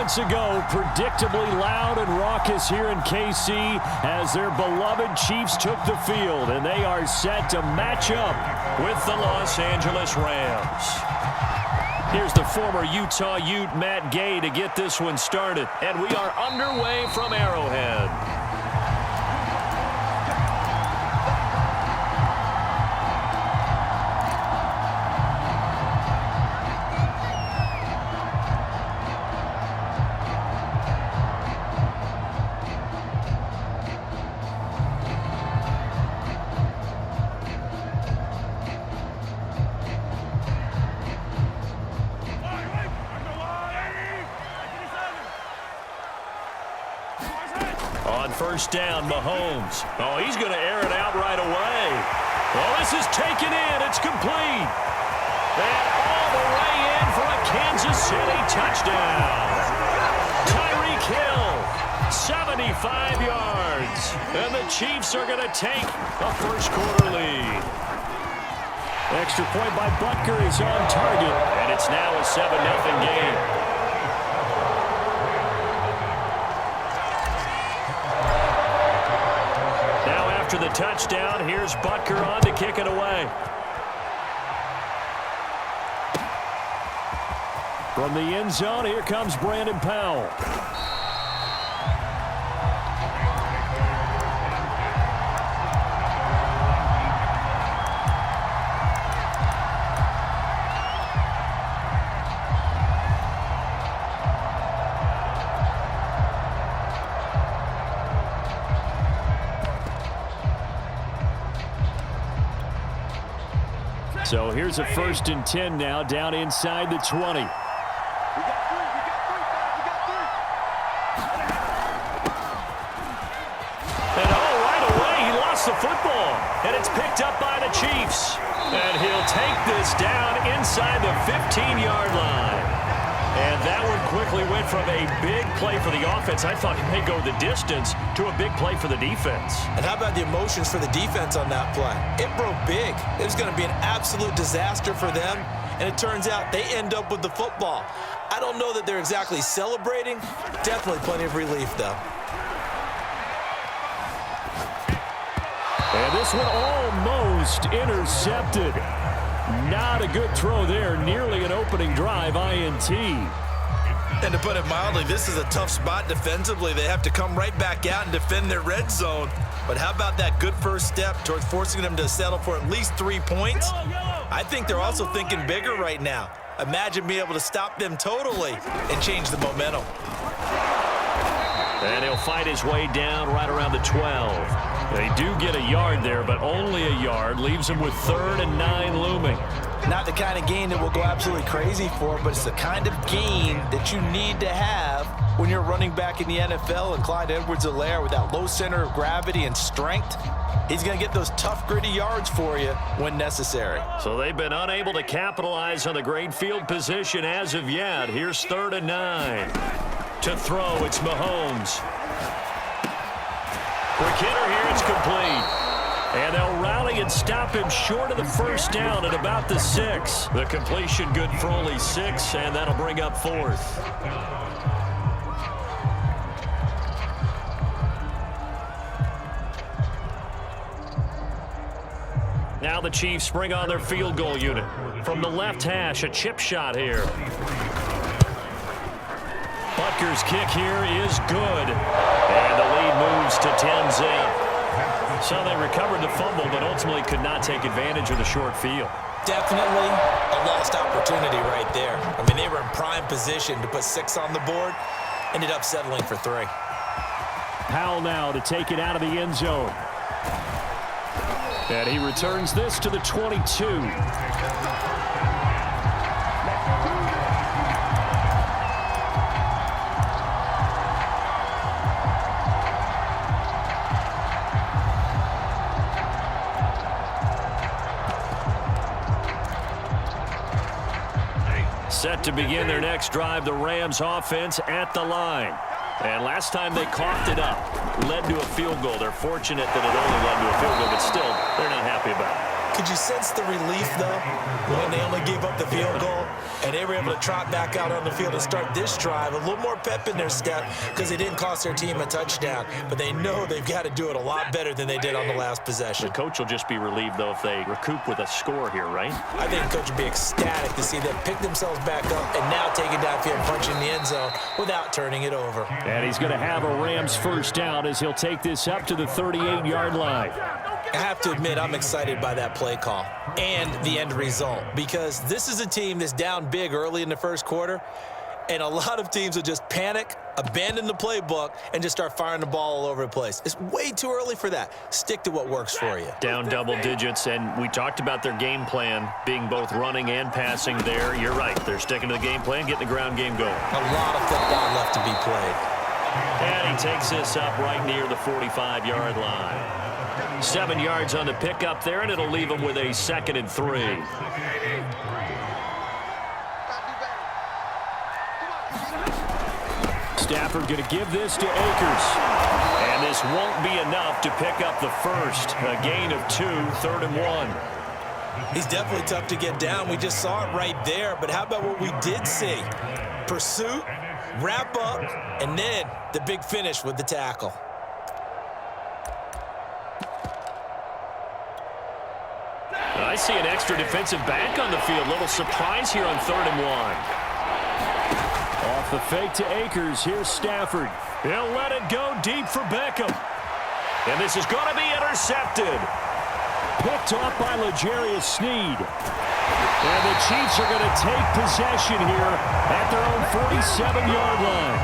moments ago, predictably loud and raucous here in KC as their beloved Chiefs took the field, and they are set to match up with the Los Angeles Rams. Here's the former Utah Ute, Matt Gay, to get this one started, and we are underway from Arrowhead. On first down, Mahomes. Oh, he's going to air it out right away. Well, this is taken in. It's complete. And all the way in for a Kansas City touchdown. Tyreek Hill, 75 yards. And the Chiefs are going to take a first-quarter lead. Extra point by Butker is on target. And it's now a 7-0 game. After the touchdown, here's Butker on to kick it away. From the end zone, here comes Brandon Powell. So here's a 1st and 10 now, down inside the 20. And right away, he lost the football. And it's picked up by the Chiefs. And he'll take this down inside the 15-yard line. And that one quickly went from a big play for the offense, I thought he may go the distance, to a big play for the defense. And how about the emotions for the defense on that play? It broke big. It was going to be an absolute disaster for them, and it turns out they end up with the football. I don't know that they're exactly celebrating. Definitely plenty of relief, though. And this one almost intercepted. Not a good throw there. Nearly an opening drive INT. And to put it mildly, this is a tough spot defensively. They have to come right back out and defend their red zone. But how about that good first step towards forcing them to settle for at least 3 points? I think they're also thinking bigger right now. Imagine being able to stop them totally and change the momentum. And he'll fight his way down right around the 12. They do get a yard there, but only a yard. Leaves him with 3rd and 9 looming. Not the kind of gain that we'll go absolutely crazy for, but it's the kind of gain that you need to have when you're running back in the NFL. And Clyde Edwards-Helaire, with that low center of gravity and strength, he's going to get those tough, gritty yards for you when necessary. So they've been unable to capitalize on the great field position as of yet. Here's 3rd and 9. To throw, it's Mahomes. Quick hitter here, it's complete. And they'll rally and stop him short of the first down at about the 6. The completion good for only 6, and that'll bring up 4th. Now the Chiefs bring on their field goal unit. From the left hash, a chip shot here. Butker's kick here is good. And the lead moves to 10-zip. So they recovered the fumble, but ultimately could not take advantage of the short field. Definitely a lost opportunity right there. I mean, they were in prime position to put 6 on the board. Ended up settling for 3. Powell now to take it out of the end zone. And he returns this to the 22. Set to begin their next drive, the Rams offense at the line. And last time they coughed it up, led to a field goal. They're fortunate that it only led to a field goal, but still, they're not happy about it. Could you sense the relief, though, when they only gave up the field goal and they were able to trot back out on the field and start this drive? A little more pep in their step because they didn't cost their team a touchdown, but they know they've got to do it a lot better than they did on the last possession. The coach will just be relieved, though, if they recoup with a score here, right? I think the coach would be ecstatic to see them pick themselves back up and now take it downfield and punch in the end zone without turning it over. And he's going to have a Rams first down as he'll take this up to the 38-yard line. I have to admit, I'm excited by that play call and the end result because this is a team that's down big early in the first quarter, and a lot of teams will just panic, abandon the playbook, and just start firing the ball all over the place. It's way too early for that. Stick to what works for you. Down double digits, and we talked about their game plan being both running and passing there. You're right. They're sticking to the game plan, getting the ground game going. A lot of football left to be played. And he takes this up right near the 45-yard line. 7 yards on the pickup there, and it'll leave him with a 2nd and 3. Stafford going to give this to Akers. And this won't be enough to pick up the first. A gain of 2, 3rd and 1. He's definitely tough to get down. We just saw it right there. But how about what we did see? Pursuit, wrap up, and then the big finish with the tackle. I see an extra defensive back on the field. Little surprise here on 3rd and 1. Off the fake to Akers. Here's Stafford. He'll let it go deep for Beckham. And this is going to be intercepted. Picked off by L'Jarius Sneed. And the Chiefs are going to take possession here at their own 47-yard line.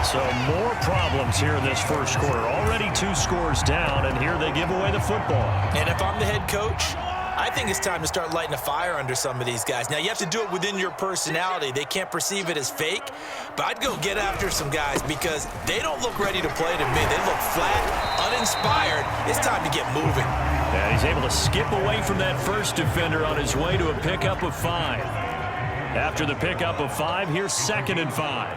So more problems here in this first quarter. Already 2 scores down, and here they give away the football. And if I'm the head coach, I think it's time to start lighting a fire under some of these guys. Now, you have to do it within your personality. They can't perceive it as fake, but I'd go get after some guys because they don't look ready to play to me. They look flat, uninspired. It's time to get moving. And he's able to skip away from that first defender on his way to a pickup of 5. After the pickup of 5, here's 2nd and 5.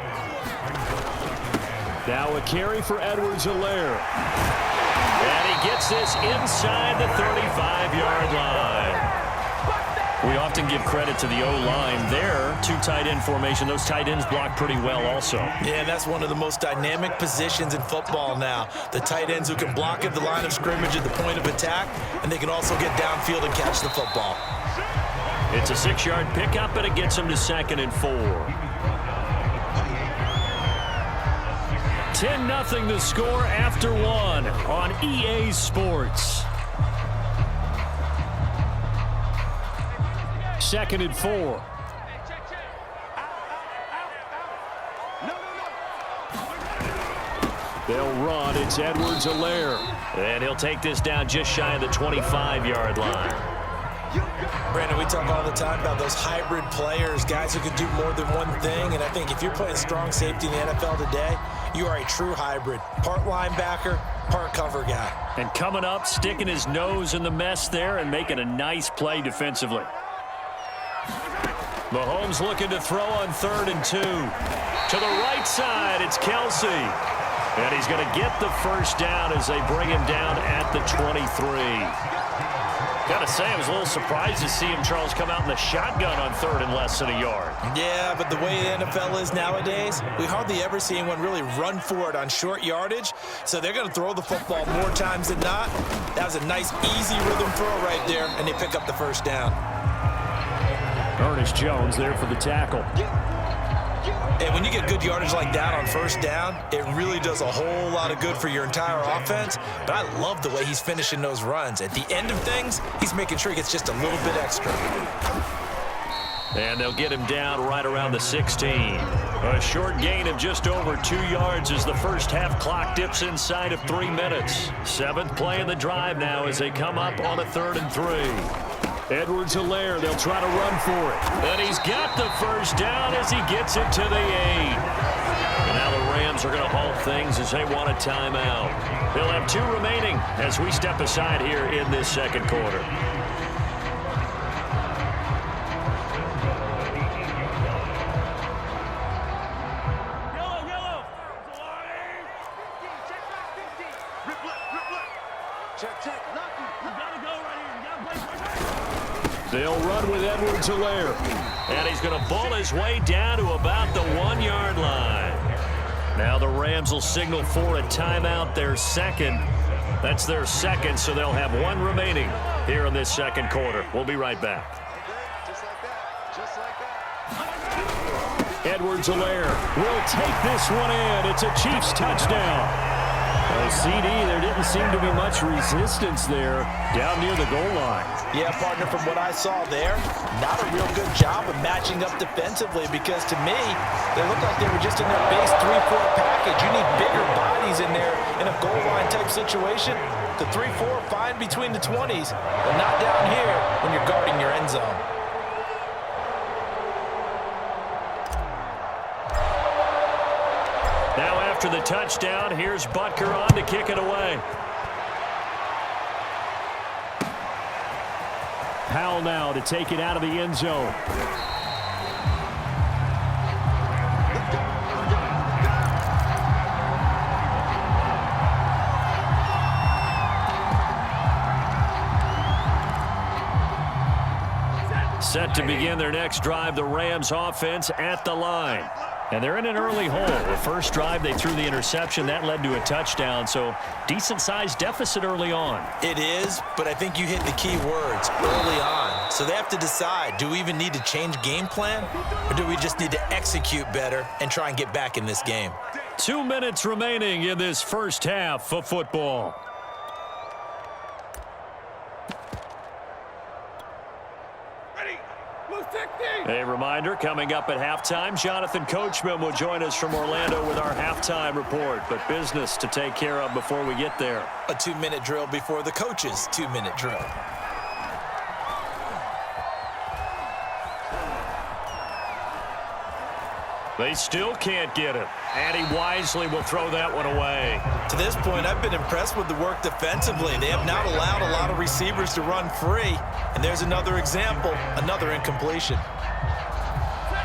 Now a carry for Edwards-Helaire. And he gets this inside the 35-yard line. We often give credit to the O-line there. 2 tight end formation. Those tight ends block pretty well also. Yeah, that's one of the most dynamic positions in football now. The tight ends who can block at the line of scrimmage at the point of attack, and they can also get downfield and catch the football. It's a 6-yard pickup, and it gets him to 2nd and 4. 10-0 the score after 1 on EA Sports. 2nd and 4. They'll run. It's Edwards-Helaire. And he'll take this down just shy of the 25-yard line. Brandon, we talk all the time about those hybrid players, guys who can do more than one thing, and I think if you're playing strong safety in the NFL today, you are a true hybrid. Part linebacker, part cover guy. And coming up, sticking his nose in the mess there and making a nice play defensively. Mahomes looking to throw on 3rd and 2. To the right side, it's Kelsey. And he's going to get the first down as they bring him down at the 23. Got to say, I was a little surprised to see him, Charles, come out in the shotgun on 3rd and less than a yard. Yeah, but the way the NFL is nowadays, we hardly ever see anyone really run for it on short yardage. So they're going to throw the football more times than not. That was a nice, easy rhythm throw right there, and they pick up the first down. Ernest Jones there for the tackle. And when you get good yardage like that on first down, it really does a whole lot of good for your entire offense. But I love the way he's finishing those runs. At the end of things, he's making sure he gets just a little bit extra. And they'll get him down right around the 16. A short gain of just over 2 yards as the first half clock dips inside of 3 minutes. 7th play in the drive now as they come up on a 3rd and 3. Edwards-Helaire, they'll try to run for it. And he's got the first down as he gets it to the 8. And now the Rams are going to halt things as they want a timeout. They'll have 2 remaining as we step aside here in this second quarter. Check. You gotta go right here. You gotta play. They'll run with Edwards-Helaire. And he's going to bull his way down to about the 1-yard line. Now the Rams will signal for a timeout, their second. That's their second, so they'll have one remaining here in this second quarter. We'll be right back. Edwards-Helaire will take this one in. It's a Chiefs touchdown. Well, CD, there didn't seem to be much resistance there down near the goal line. Yeah, partner, from what I saw there, not a real good job of matching up defensively because to me, they looked like they were just in their base 3-4 package. You need bigger bodies in there in a goal line type situation. The 3-4 fine between the 20s, but not down here when you're guarding your end zone. Now after the touchdown, here's Butker on to kick it away. Powell now to take it out of the end zone. Set to begin their next drive, the Rams offense at the line. And they're in an early hole. The first drive, they threw the interception. That led to a touchdown, so decent-sized deficit early on. It is, but I think you hit the key words, early on. So they have to decide, do we even need to change game plan, or do we just need to execute better and try and get back in this game? 2 minutes remaining in this first half of football. A reminder, coming up at halftime, Jonathan Coachman will join us from Orlando with our halftime report. But business to take care of before we get there. A 2-minute drill before the coach's 2-minute drill. They still can't get it. And he wisely will throw that one away. To this point, I've been impressed with the work defensively. They have not allowed a lot of receivers to run free. And there's another example, another incompletion.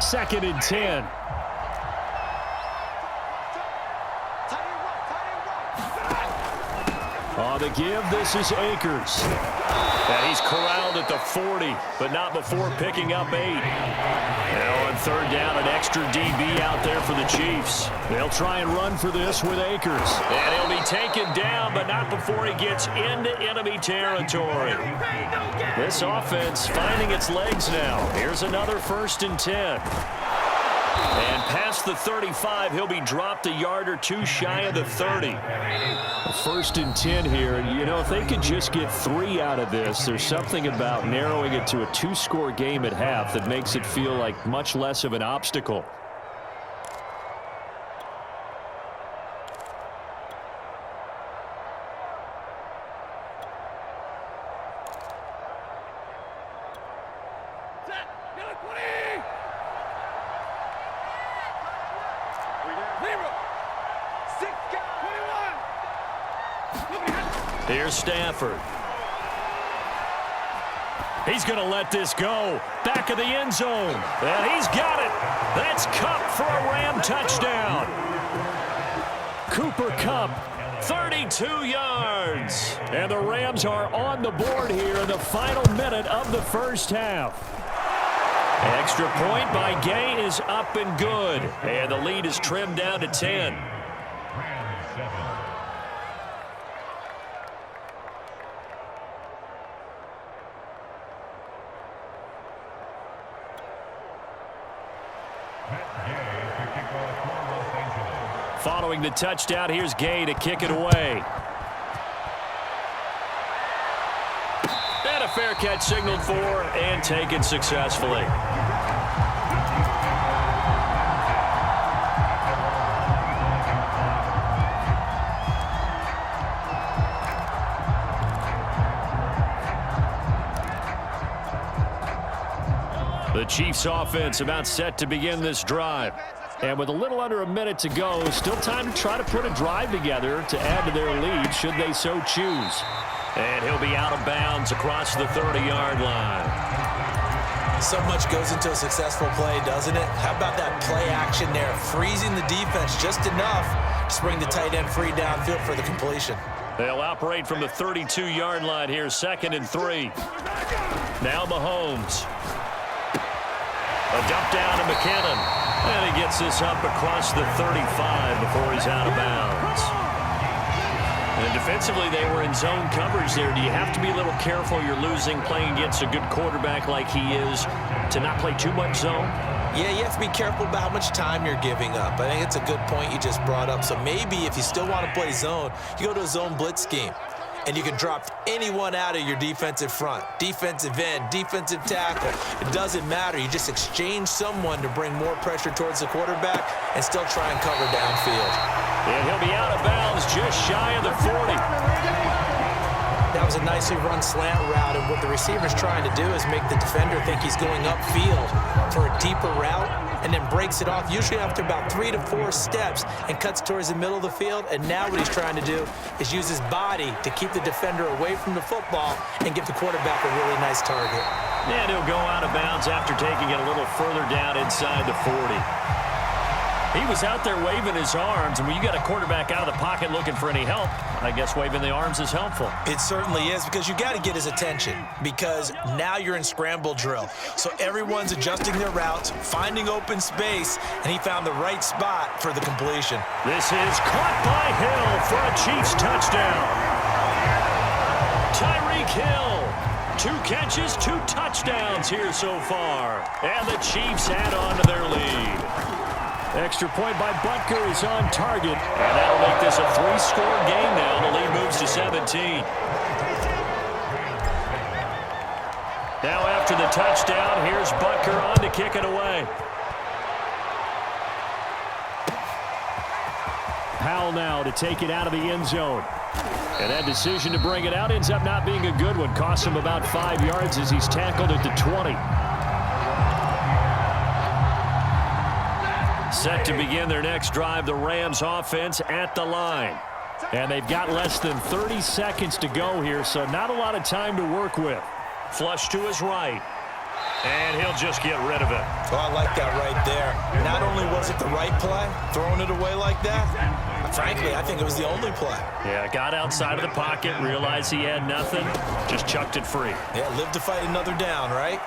2nd and 10. On the give, this is Akers. And he's corralled at the 40, but not before picking up 8. Now on 3rd down, an extra DB out there for the Chiefs. They'll try and run for this with Akers. And he'll be taken down, but not before he gets into enemy territory. This offense finding its legs now. Here's another 1st and 10. And past the 35, he'll be dropped a yard or two shy of the 30. 1st and 10 here. You know, if they could just get 3 out of this, there's something about narrowing it to a 2-score game at half that makes it feel like much less of an obstacle. Here's Stafford. He's going to let this go. Back of the end zone. And he's got it. That's Kupp for a Ram touchdown. Cooper Kupp, 32 yards. And the Rams are on the board here in the final minute of the first half. Extra point by Gay is up and good. And the lead is trimmed down to 10. Following the touchdown, here's Gay to kick it away. And a fair catch signaled for and taken successfully. The Chiefs offense about set to begin this drive. And with a little under a minute to go, still time to try to put a drive together to add to their lead should they so choose. And he'll be out of bounds across the 30-yard line. So much goes into a successful play, doesn't it? How about that play action there? Freezing the defense just enough to bring the tight end free downfield for the completion. They'll operate from the 32-yard line here, 2nd and 3. Now Mahomes. A dump down to McKinnon. And he gets this up across the 35 before he's out of bounds. And defensively, they were in zone coverage there. Do you have to be a little careful? You're losing playing against a good quarterback like he is to not play too much zone? Yeah, you have to be careful about how much time you're giving up. I think it's a good point you just brought up. So maybe if you still want to play zone, you go to a zone blitz scheme. And you can drop anyone out of your defensive front. Defensive end, defensive tackle. It doesn't matter. You just exchange someone to bring more pressure towards the quarterback and still try and cover downfield. And he'll be out of bounds just shy of the 40. That was a nicely run slant route, and what the receiver's trying to do is make the defender think he's going upfield for a deeper route, and then breaks it off, usually after about 3 to 4 steps, and cuts towards the middle of the field. And now what he's trying to do is use his body to keep the defender away from the football and give the quarterback a really nice target. And he'll go out of bounds after taking it a little further down inside the 40. He was out there waving his arms, and when you got a quarterback out of the pocket looking for any help, I guess waving the arms is helpful. It certainly is, because you got to get his attention, because now you're in scramble drill. So everyone's adjusting their routes, finding open space, and he found the right spot for the completion. This is caught by Hill for a Chiefs touchdown. Tyreek Hill, 2 catches, 2 touchdowns here so far. And the Chiefs add on to their lead. Extra point by Butker is on target. And that'll make this a 3-score game now. The lead moves to 17. Now after the touchdown, here's Butker on to kick it away. Powell now to take it out of the end zone. And that decision to bring it out ends up not being a good one. Costs him about 5 yards as he's tackled at the 20. Set to begin their next drive, the Rams offense at the line. And they've got less than 30 seconds to go here, so not a lot of time to work with. Flush to his right. And he'll just get rid of it. Oh, I like that right there. Not only was it the right play, throwing it away like that, frankly, I think it was the only play. Yeah, got outside of the pocket, realized he had nothing, just chucked it free. Yeah, live to fight another down, right?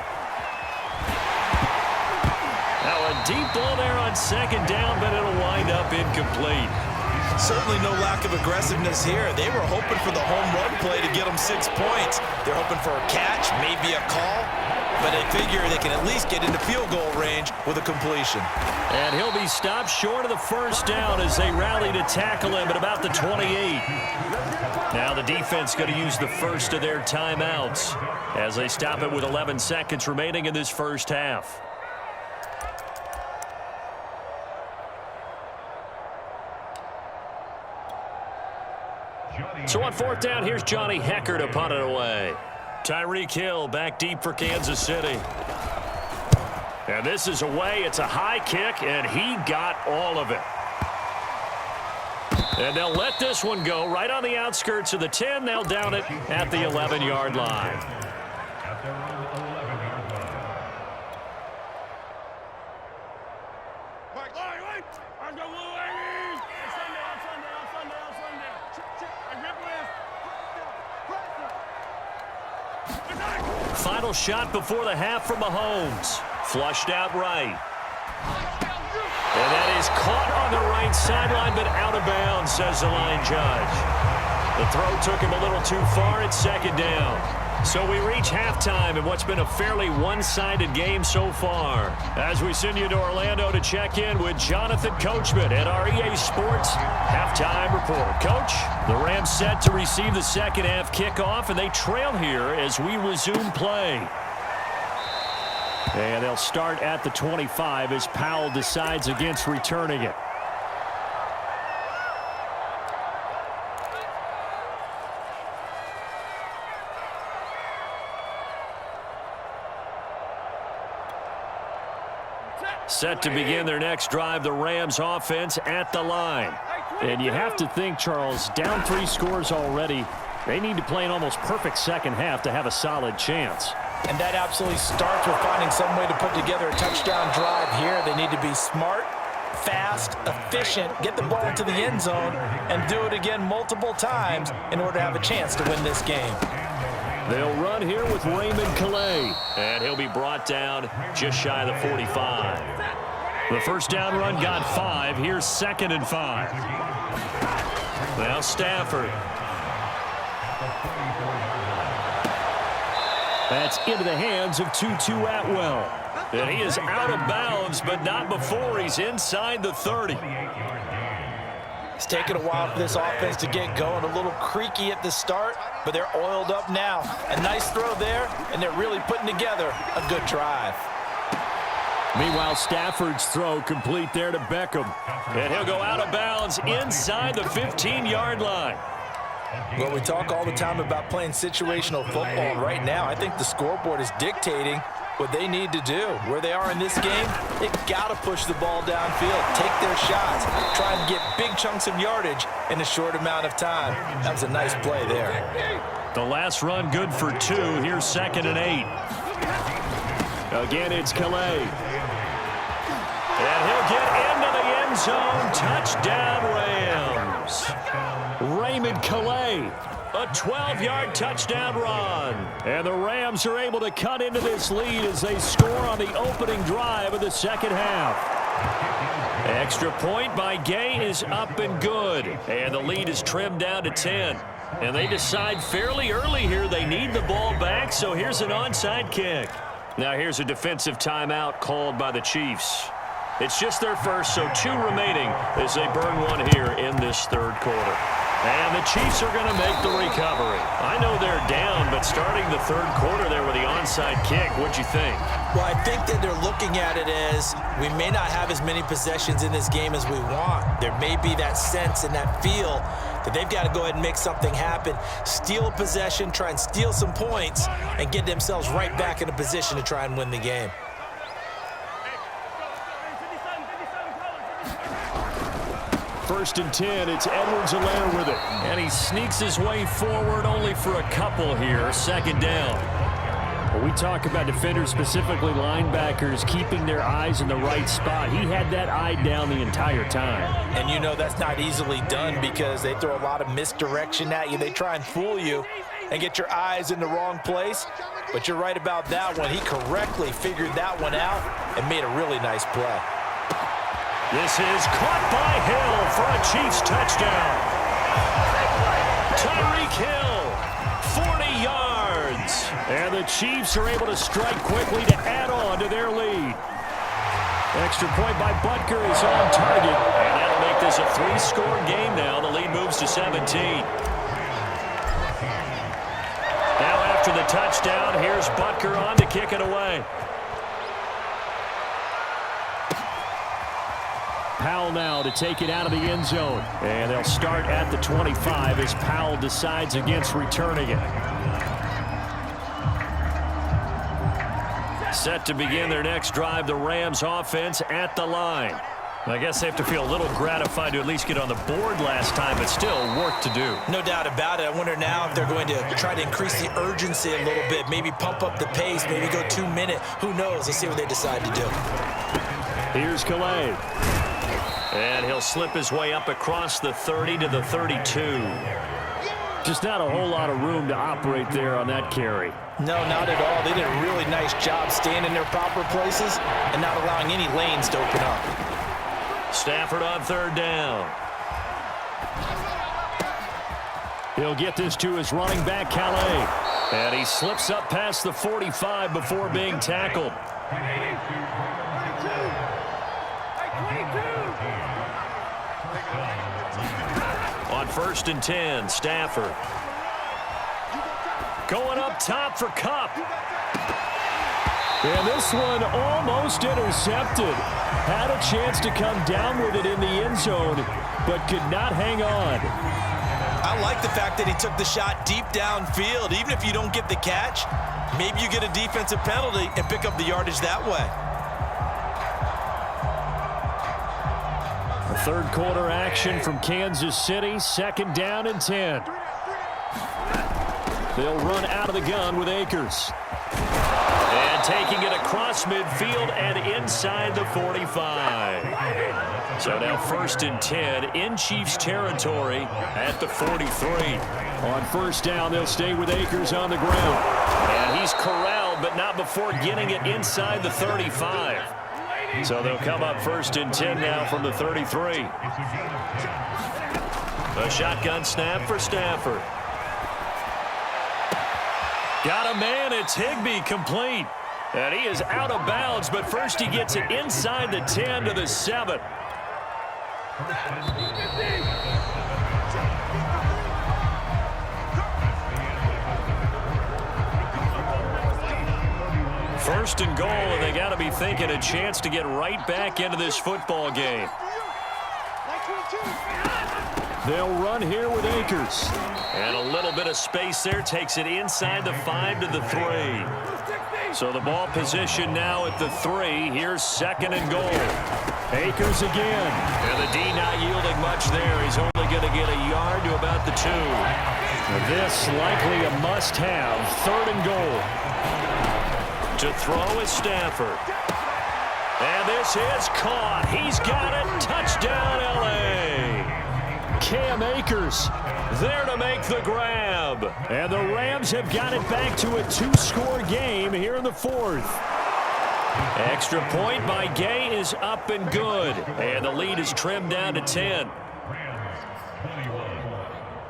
Now a deep ball there on second down, but it'll wind up incomplete. Certainly no lack of aggressiveness here. They were hoping for the home run play to get them 6 points. They're hoping for a catch, maybe a call, but they figure they can at least get into field goal range with a completion. And he'll be stopped short of the first down as they rally to tackle him at about the 28. Now the defense going to use the first of their timeouts as they stop it with 11 seconds remaining in this first half. So on 4th down, here's Johnny Hecker to punt it away. Tyreek Hill back deep for Kansas City. And this is away. It's a high kick, and he got all of it. And they'll let this one go right on the outskirts of the 10. They'll down it at the 11-yard line. Final shot before the half from Mahomes. Flushed out right. And that is caught on the right sideline, but out of bounds, says the line judge. The throw took him a little too far at second down. So we reach halftime in what's been a fairly one-sided game so far. As we send you to Orlando to check in with Jonathan Coachman at our EA Sports Halftime Report. Coach, the Rams set to receive the second half kickoff, and they trail here as we resume play. And they'll start at the 25 as Powell decides against returning it. Set to begin their next drive, the Rams offense at the line. And you have to think, Charles, down 3 scores already. They need to play an almost perfect second half to have a solid chance. And that absolutely starts with finding some way to put together a touchdown drive here. They need to be smart, fast, efficient, get the ball into the end zone, and do it again multiple times in order to have a chance to win this game. They'll run here with Raymond Calais, and he'll be brought down just shy of the 45. The first down run got 5. Here's 2nd and 5. Now Stafford. That's into the hands of Tutu Atwell. And he is out of bounds, but not before he's inside the 30. It's taken a while for this offense to get going. A little creaky at the start, but they're oiled up now. A nice throw there, and they're really putting together a good drive. Meanwhile, Stafford's throw complete there to Beckham. And he'll go out of bounds inside the 15-yard line. Well, we talk all the time about playing situational football, and right now I think the scoreboard is dictating what they need to do. Where they are in this game, they've got to push the ball downfield, take their shots, try and get big chunks of yardage in a short amount of time. That was a nice play there. The last run good for 2. Here's 2nd and 8. Again, it's Calais. And he'll get into the end zone. Touchdown, Rams. Raymond Calais. A 12-yard touchdown run. And the Rams are able to cut into this lead as they score on the opening drive of the second half. Extra point by Gay is up and good. And the lead is trimmed down to 10. And they decide fairly early here they need the ball back, so here's an onside kick. Now here's a defensive timeout called by the Chiefs. It's just their first, so 2 remaining as they burn one here in this third quarter. And the Chiefs are going to make the recovery. I know they're down, but starting the third quarter there with the onside kick, what'd you think? Well, I think that they're looking at it as we may not have as many possessions in this game as we want. There may be that sense and that feel that they've got to go ahead and make something happen, steal a possession, try and steal some points, and get themselves right back in a position to try and win the game. First and 10, it's Edwards-Helaire with it. And he sneaks his way forward only for a couple here. 2nd down. When we talk about defenders, specifically linebackers, keeping their eyes in the right spot, he had that eye down the entire time. And you know that's not easily done because they throw a lot of misdirection at you. They try and fool you and get your eyes in the wrong place. But you're right about that one. He correctly figured that one out and made a really nice play. This is caught by Hill for a Chiefs touchdown. Tyreek Hill, 40 yards. And the Chiefs are able to strike quickly to add on to their lead. Extra point by Butker is on target. And that'll make this a 3-score game now. The lead moves to 17. Now after the touchdown, here's Butker on to kick it away. Powell now to take it out of the end zone. And they'll start at the 25 as Powell decides against returning it. Set to begin their next drive, the Rams offense at the line. I guess they have to feel a little gratified to at least get on the board last time, but still work to do. No doubt about it. I wonder now if they're going to try to increase the urgency a little bit, maybe pump up the pace, maybe go 2-minute. Who knows? Let's see what they decide to do. Here's Calais. And he'll slip his way up across the 30 to the 32. Just not a whole lot of room to operate there on that carry. No, not at all. They did a really nice job staying in their proper places and not allowing any lanes to open up. Stafford on 3rd down. He'll get this to his running back, Calais. And he slips up past the 45 before being tackled. On 1st and 10, Stafford. Going up top for Kupp. And this one almost intercepted. Had a chance to come down with it in the end zone, but could not hang on. I like the fact that he took the shot deep downfield. Even if you don't get the catch, maybe you get a defensive penalty and pick up the yardage that way. The third quarter action from Kansas City, 2nd down and 10. They'll run out of the gun with Akers. And taking it across midfield and inside the 45. So now 1st and 10 in Chiefs territory at the 43. On 1st down, they'll stay with Akers on the ground. And he's corralled, but not before getting it inside the 35. So they'll come up 1st and 10 now from the 33. A shotgun snap for Stafford. Got a man, it's Higbee, complete. And he is out of bounds, but first he gets it inside the 10 to the 7. First and goal, and they got to be thinking a chance to get right back into this football game. They'll run here with Akers. And a little bit of space there takes it inside the 5 to the 3. So the ball position now at the 3. Here's 2nd and goal. Akers again. And the D not yielding much there. He's only going to get a yard to about the 2. This likely a must-have. 3rd and goal. To throw is Stafford. And this is caught. He's got it. Touchdown, L.A. Cam Akers there to make the grab. And the Rams have got it back to a 2-score game here in the 4th. Extra point by Gay is up and good. And the lead is trimmed down to 10.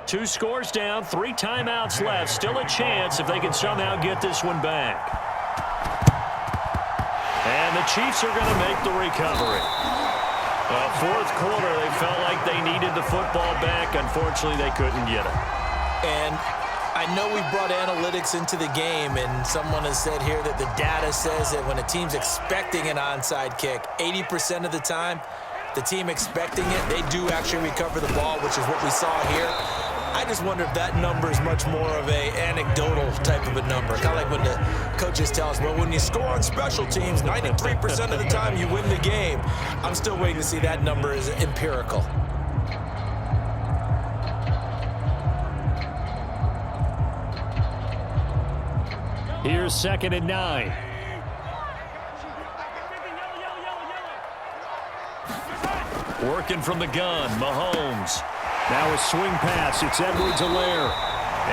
2 scores down, 3 timeouts left. Still a chance if they can somehow get this one back. And the Chiefs are going to make the recovery. 4th quarter, they felt like they needed the football back. Unfortunately, they couldn't get it. And I know we brought analytics into the game, and someone has said here that the data says that when a team's expecting an onside kick, 80% of the time, the team expecting it, they do actually recover the ball, which is what we saw here. I just wonder if that number is much more of a anecdotal type of a number. Kind of like when the coaches tell us, well, when you score on special teams, 93% of the time you win the game. I'm still waiting to see that number is empirical. Here's 2nd and 9. Working from the gun, Mahomes. Now a swing pass. It's Edwards-Helaire.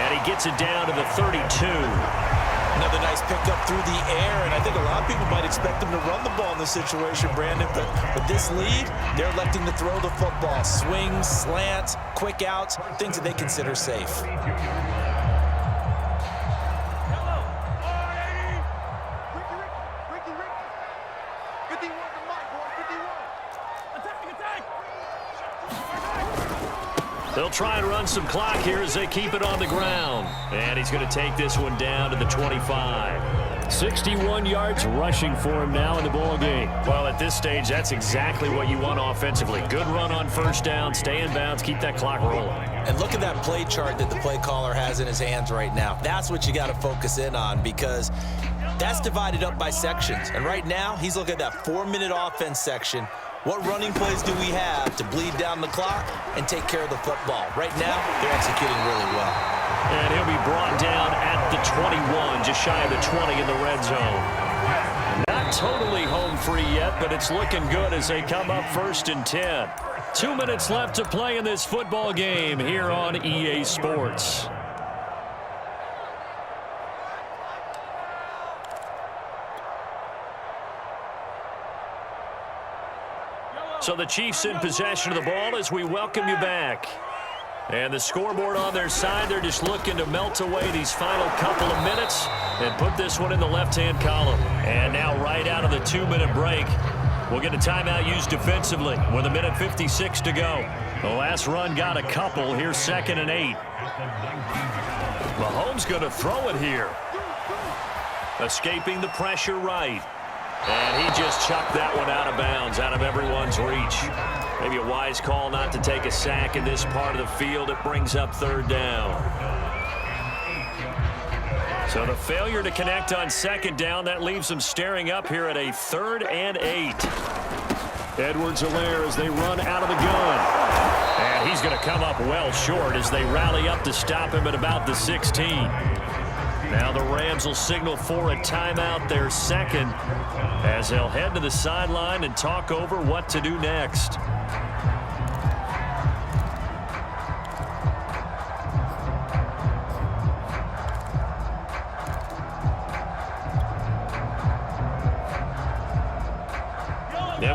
And he gets it down to the 32. Another nice pickup through the air, and I think a lot of people might expect him to run the ball in this situation, Brandon, but with this lead, they're electing to throw the football. Swings, slants, quick outs, things that they consider safe. They'll try and run some clock here as they keep it on the ground. And he's going to take this one down to the 25. 61 yards rushing for him now in the ball game. Well, at this stage, that's exactly what you want offensively. Good run on 1st down, stay in bounds, keep that clock rolling. And look at that play chart that the play caller has in his hands right now. That's what you got to focus in on, because that's divided up by sections. And right now, he's looking at that 4-minute offense section. What running plays do we have to bleed down the clock and take care of the football? Right now, they're executing really well. And he'll be brought down at the 21, just shy of the 20 in the red zone. Not totally home free yet, but it's looking good as they come up 1st and 10. 2 minutes left to play in this football game here on EA Sports. So the Chiefs in possession of the ball as we welcome you back. And the scoreboard on their side, they're just looking to melt away these final couple of minutes and put this one in the left-hand column. And now right out of the 2-minute break, we'll get a timeout used defensively with 1:56 to go. The last run got a couple. Here's 2nd and 8. Mahomes going to throw it here. Escaping the pressure right. And he just chucked that one out of bounds, out of everyone's reach. Maybe a wise call not to take a sack in this part of the field. It brings up 3rd down. So the failure to connect on 2nd down, that leaves them staring up here at a 3rd and 8. Edwards-Helaire as they run out of the gun. And he's going to come up well short as they rally up to stop him at about the 16. Now the Rams will signal for a timeout, their 2nd, as they'll head to the sideline and talk over what to do next.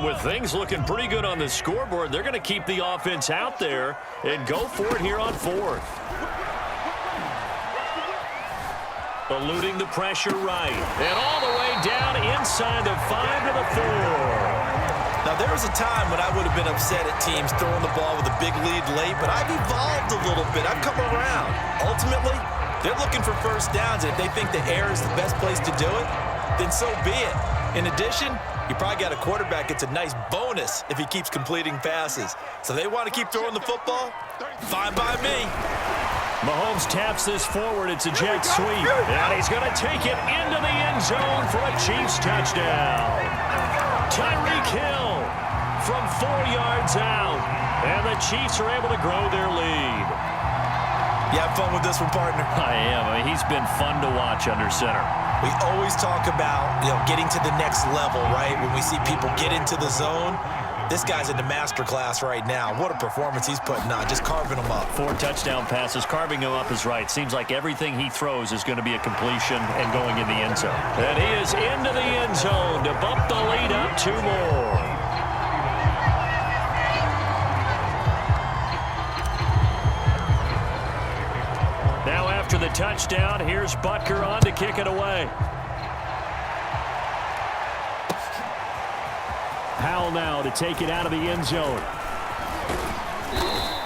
with things looking pretty good on the scoreboard, they're going to keep the offense out there and go for it here on fourth. Eluding the pressure right. And all the way down inside the 5 to the 4. Now, there was a time when I would have been upset at teams throwing the ball with a big lead late, but I've evolved a little bit. I've come around. Ultimately, they're looking for first downs, and if they think the air is the best place to do it, then so be it. In addition, you probably got a quarterback gets a nice bonus if he keeps completing passes. So they want to keep throwing the football? Fine by me. Mahomes taps this forward. It's a jet sweep. And he's going to take it into the end zone for a Chiefs touchdown. Tyreek Hill from 4 yards out. And the Chiefs are able to grow their lead. You have fun with this one, partner? I am. I mean, he's been fun to watch under center. We always talk about, getting to the next level, right? When we see people get into the zone, this guy's in the master class right now. What a performance he's putting on, just carving them up. 4 touchdown passes. Carving him up is right. Seems like everything he throws is going to be a completion and going in the end zone. And he is into the end zone to bump the lead up 2 more. Now after the touchdown, here's Butker on to kick it away. Powell now to take it out of the end zone.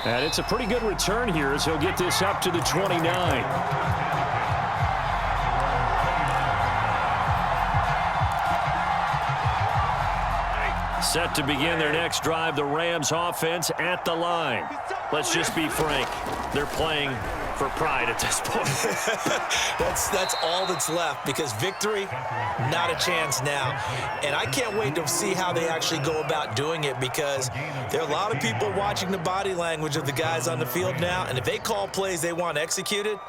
And it's a pretty good return here as he'll get this up to the 29. Set to begin their next drive, the Rams offense at the line. Let's just be frank. They're playing for pride at this point. That's all that's left, because victory, not a chance now. And I can't wait to see how they actually go about doing it, because there are a lot of people watching the body language of the guys on the field now, and if they call plays they want executed,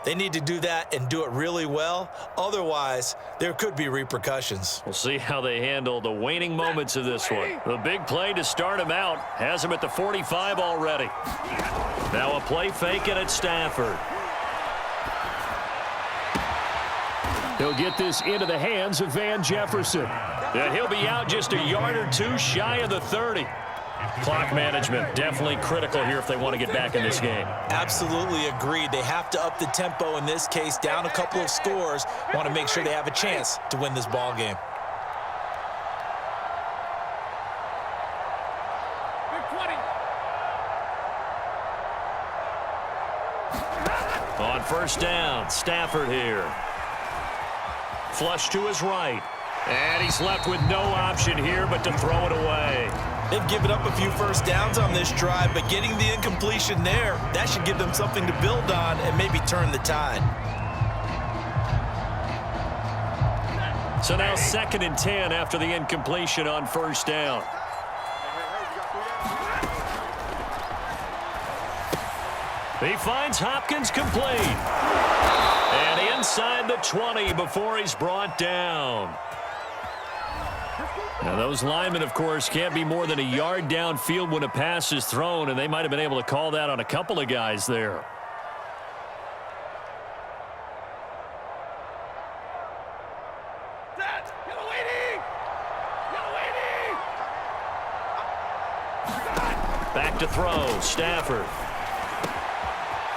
they need to do that and do it really well. Otherwise, there could be repercussions. We'll see how they handle the waning moments of this one. The big play to start him out has him at the 45 already. Now a play fake and it's Stafford. He'll get this into the hands of Van Jefferson. And he'll be out just a yard or 2 shy of the 30. Clock management definitely critical here if they want to get back in this game. Absolutely agreed. They have to up the tempo in this case, down a couple of scores. Want to make sure they have a chance to win this ball game. On first down, Stafford here. Flush to his right. And he's left with no option here but to throw it away. They've given up a few first downs on this drive, but getting the incompletion there, that should give them something to build on and maybe turn the tide. So now 2nd and 10 after the incompletion on first down. He finds Hopkins complete. And inside the 20 before he's brought down. Now, those linemen, of course, can't be more than a yard downfield when a pass is thrown, and they might have been able to call that on a couple of guys there. Back to throw, Stafford.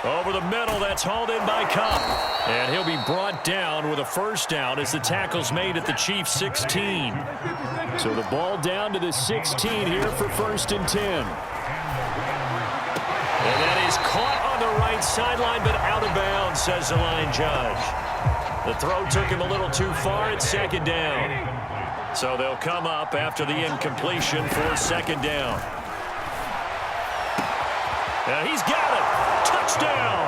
Over the middle, that's hauled in by Cup. And he'll be brought down with a first down as the tackle's made at the Chiefs' 16. So the ball down to the 16 here for 1st and 10. And that is caught on the right sideline, but out of bounds, says the line judge. The throw took him a little too far at 2nd down. So they'll come up after the incompletion for 2nd down. And he's got it. Touchdown!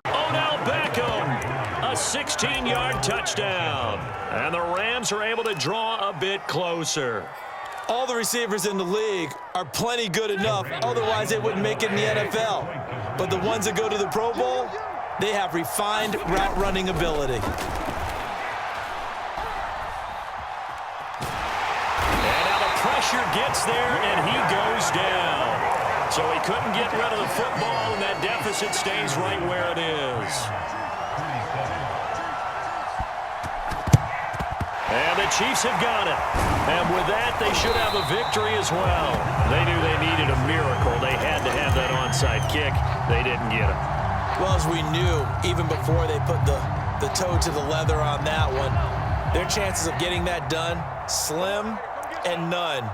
Odell Beckham, a 16-yard touchdown. And the Rams are able to draw a bit closer. All the receivers in the league are plenty good enough, otherwise they wouldn't make it in the NFL. But the ones that go to the Pro Bowl, they have refined route running ability. And now the pressure gets there, and he goes down. So he couldn't get rid of the football, and that deficit stays right where it is. And the Chiefs have got it. And with that, they should have a victory as well. They knew they needed a miracle. They had to have that onside kick. They didn't get it. Well, as we knew, even before they put the toe to the leather on that one, their chances of getting that done, slim and none.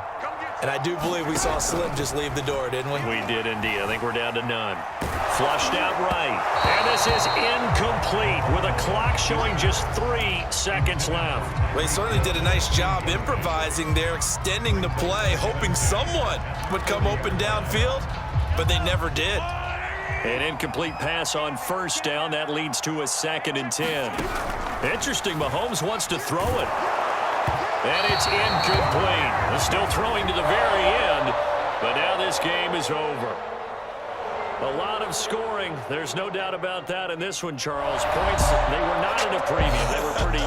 And I do believe we saw Slim just leave the door, didn't we? We did indeed. I think we're down to none. Flushed out right. And this is incomplete with a clock showing just 3 seconds left. Well, he certainly did a nice job improvising there, extending the play, hoping someone would come open downfield, but they never did. An incomplete pass on first down. That leads to a 2nd and 10. Interesting. Mahomes wants to throw it. And it's incomplete. They're still throwing to the very end, but now this game is over. A lot of scoring. There's no doubt about that in this one, Charles. Points, they were not in a premium. They were pretty